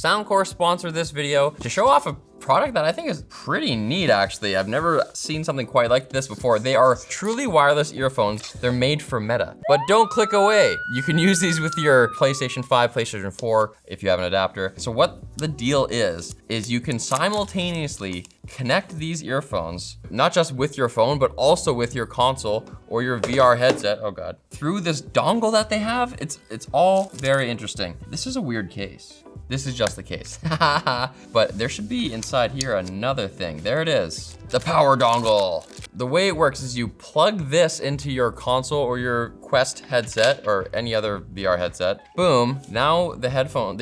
Soundcore sponsored this video to show off a product that I think is pretty neat, actually. I've never seen something quite like this before. They are truly wireless earphones. They're made for Meta. But don't click away. You can use these with your PlayStation 5, PlayStation 4, if you have an adapter. So what the deal is you can simultaneously connect these earphones, not just with your phone, but also with your console or your VR headset, oh God, through this dongle that they have. It's all very interesting. This is a weird case. This is just the case. But there should be inside here another thing. There it is, the power dongle. The way it works is you plug this into your console or your Quest headset or any other VR headset. Boom, now the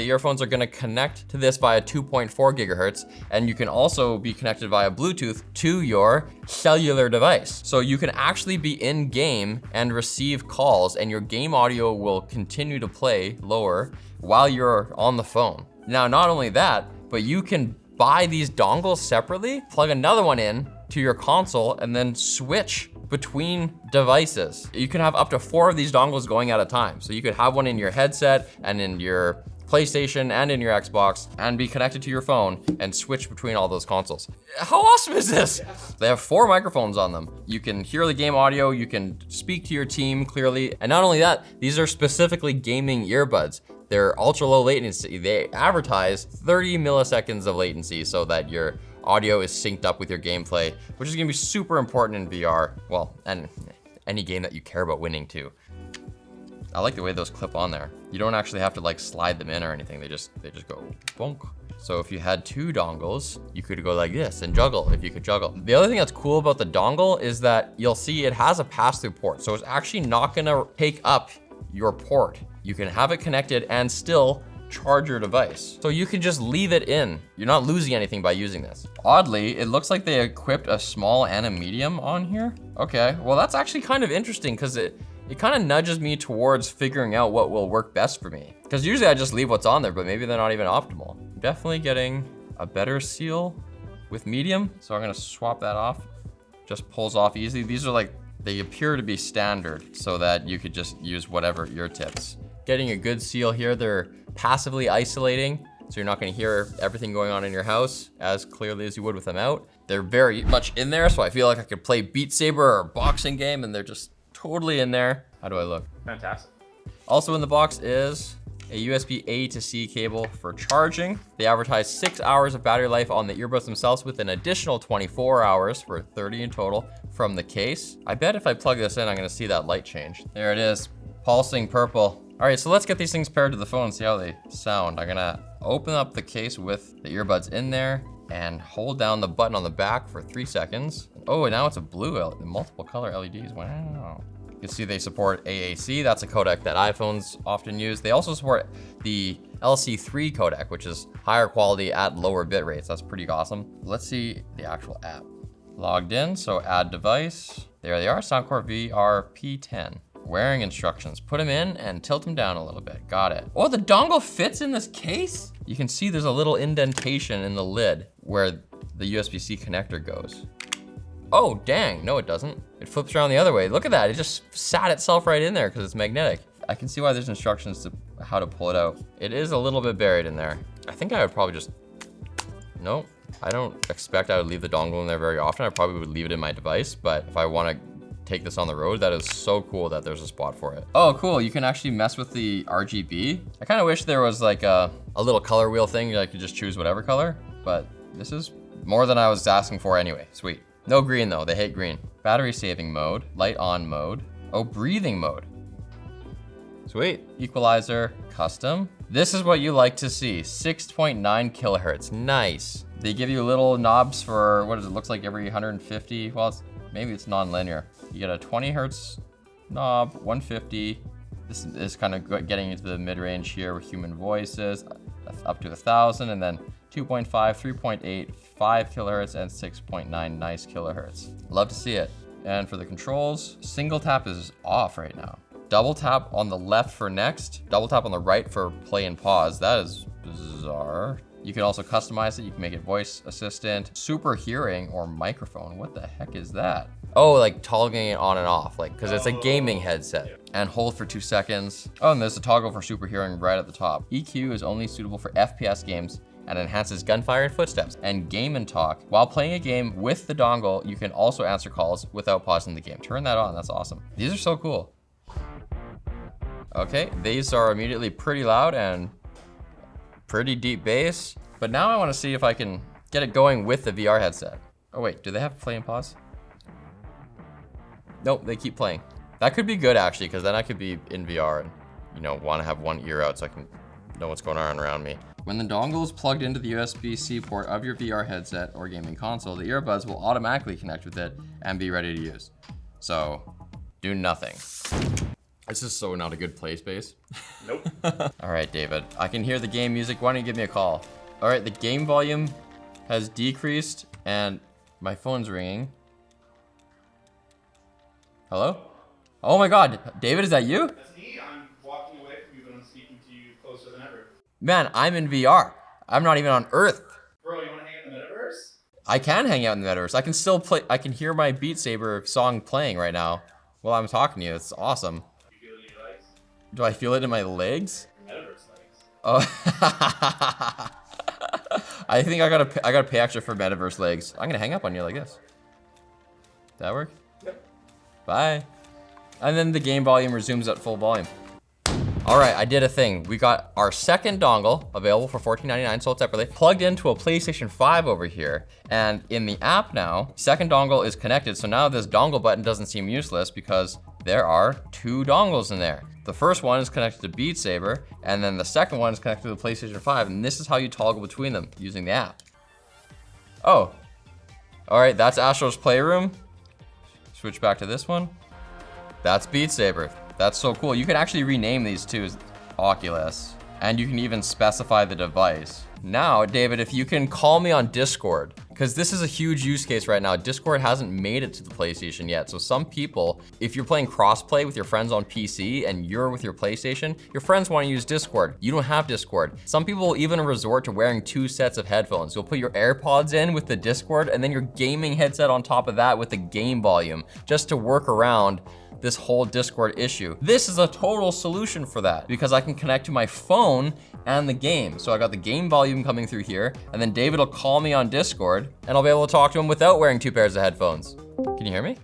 earphones are gonna connect to this via 2.4 gigahertz, and you can also be connected via Bluetooth to your cellular device. So you can actually be in game and receive calls, and your game audio will continue to play lower while you're on the phone. Now, not only that, but you can buy these dongles separately, plug another one in to your console, and then switch between devices. You can have up to 4 of these dongles going at a time. So you could have one in your headset and in your PlayStation and in your Xbox and be connected to your phone and switch between all those consoles. How awesome is this? They have 4 microphones on them. You can hear the game audio, you can speak to your team clearly. And not only that, these are specifically gaming earbuds. They're ultra low latency. They advertise 30 milliseconds of latency so that your audio is synced up with your gameplay, which is gonna be super important in VR. Well, and any game that you care about winning too. I like the way those clip on there. You don't actually have to like slide them in or anything. They just go bonk. So if you had 2 dongles, you could go like this and juggle if you could juggle. The other thing that's cool about the dongle is that you'll see it has a pass-through port. So it's actually not gonna take up your port. You can have it connected and still charge your device. So you can just leave it in. You're not losing anything by using this. Oddly, it looks like they equipped a small and a medium on here. Okay, well that's actually kind of interesting because it kind of nudges me towards figuring out what will work best for me. Because usually I just leave what's on there, but maybe they're not even optimal. I'm definitely getting a better seal with medium, so I'm gonna swap that off. Just pulls off easy. These are like, they appear to be standard so that you could just use whatever ear tips. Getting a good seal here. They're passively isolating, so you're not gonna hear everything going on in your house as clearly as you would with them out. They're very much in there, so I feel like I could play Beat Saber or a boxing game and they're just totally in there. How do I look? Fantastic. Also in the box is a USB A to C cable for charging. They advertise 6 hours of battery life on the earbuds themselves with an additional 24 hours for 30 in total from the case. I bet if I plug this in, I'm gonna see that light change. There it is, pulsing purple. All right, so let's get these things paired to the phone and see how they sound. I'm gonna open up the case with the earbuds in there and hold down the button on the back for 3 seconds. Oh, and now it's a blue, multiple color LEDs, wow. You can see they support AAC, that's a codec that iPhones often use. They also support the LC3 codec, which is higher quality at lower bit rates. That's pretty awesome. Let's see the actual app. Logged in, so add device. There they are, Soundcore VR P10. Wearing instructions, put them in and tilt them down a little bit, got it. Oh, the dongle fits in this case? You can see there's a little indentation in the lid where the USB-C connector goes. Oh, dang, no it doesn't. It flips around the other way. Look at that, it just sat itself right in there because it's magnetic. I can see why there's instructions to how to pull it out. It is a little bit buried in there. I think I would probably just, nope. I don't expect I would leave the dongle in there very often. I probably would leave it in my device, but if I wanna take this on the road, that is so cool that there's a spot for it. Oh, cool, you can actually mess with the RGB. I kinda wish there was like a little color wheel thing, I could just choose whatever color, but this is more than I was asking for anyway, sweet. No green though, they hate green. Battery saving mode, light on mode. Oh, breathing mode. Sweet, equalizer, custom. This is what you like to see, 6.9 kilohertz, nice. They give you little knobs for, what does it look like every 150? Well, maybe it's non-linear. You get a 20 hertz knob, 150. This is kind of getting into the mid-range here with human voices, up to 1,000, and then 2.5, 3.8, 5 kilohertz, and 6.9 nice kilohertz. Love to see it. And for the controls, single tap is off right now. Double tap on the left for next, double tap on the right for play and pause. That is bizarre. You can also customize it. You can make it voice assistant, super hearing, or microphone. What the heck is that? Oh, like toggling it on and off, like, cause it's a gaming headset. And hold for 2 seconds. Oh, and there's a toggle for super hearing right at the top. EQ is only suitable for FPS games and enhances gunfire and footsteps. And game and talk. While playing a game with the dongle, you can also answer calls without pausing the game. Turn that on, that's awesome. These are so cool. Okay, these are immediately pretty loud and pretty deep bass. But now I wanna see if I can get it going with the VR headset. Oh wait, do they have play and pause? Nope, they keep playing. That could be good actually, because then I could be in VR and, you know, want to have one ear out so I can know what's going on around me. When the dongle is plugged into the USB-C port of your VR headset or gaming console, the earbuds will automatically connect with it and be ready to use. So, do nothing. This is so not a good play space. Nope. All right, David, I can hear the game music. Why don't you give me a call? All right, the game volume has decreased and my phone's ringing. Hello? Oh my God, David, is that you? That's me. I'm walking away from you, but I'm speaking to you closer than ever. Man, I'm in VR. I'm not even on Earth. Bro, you want to hang out in the metaverse? I can hang out in the metaverse. I can still play. I can hear my Beat Saber song playing right now while I'm talking to you. It's awesome. You feel it in your legs? Do I feel it in my legs? Metaverse legs. Oh. I think I gotta pay extra for metaverse legs. I'm gonna hang up on you like this. That work? Yep. Bye. And then the game volume resumes at full volume. All right, I did a thing. We got our second dongle available for $14.99 sold separately, plugged into a PlayStation 5 over here. And in the app now, second dongle is connected. So now this dongle button doesn't seem useless because there are 2 dongles in there. The first one is connected to Beat Saber, and then the second one is connected to the PlayStation 5. And this is how you toggle between them using the app. Oh, all right, that's Astro's Playroom. Switch back to this one. That's Beat Saber. That's so cool. You can actually rename these two as Oculus, and you can even specify the device. Now, David, if you can call me on Discord, because this is a huge use case right now. Discord hasn't made it to the PlayStation yet. So some people, if you're playing crossplay with your friends on PC and you're with your PlayStation, your friends want to use Discord. You don't have Discord. Some people will even resort to wearing 2 sets of headphones. You'll put your AirPods in with the Discord and then your gaming headset on top of that with the game volume, just to work around this whole Discord issue. This is a total solution for that because I can connect to my phone and the game. So I got the game volume coming through here, and then David will call me on Discord and I'll be able to talk to him without wearing 2 pairs of headphones. Can you hear me?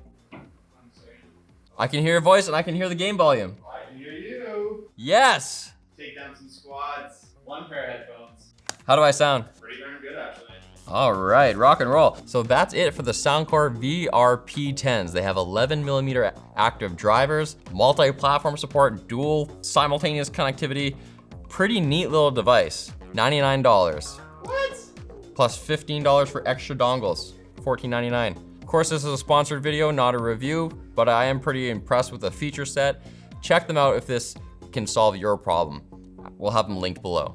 I can hear your voice and I can hear the game volume. I can hear you. Yes! Take down some squads. 1 pair of headphones. How do I sound? Pretty darn good, actually. All right, rock and roll. So that's it for the Soundcore VR P10s. They have 11mm active drivers, multi-platform support, dual simultaneous connectivity. Pretty neat little device. $99. What? Plus $15 for extra dongles, $14.99. Of course, this is a sponsored video, not a review, but I am pretty impressed with the feature set. Check them out if this can solve your problem. We'll have them linked below.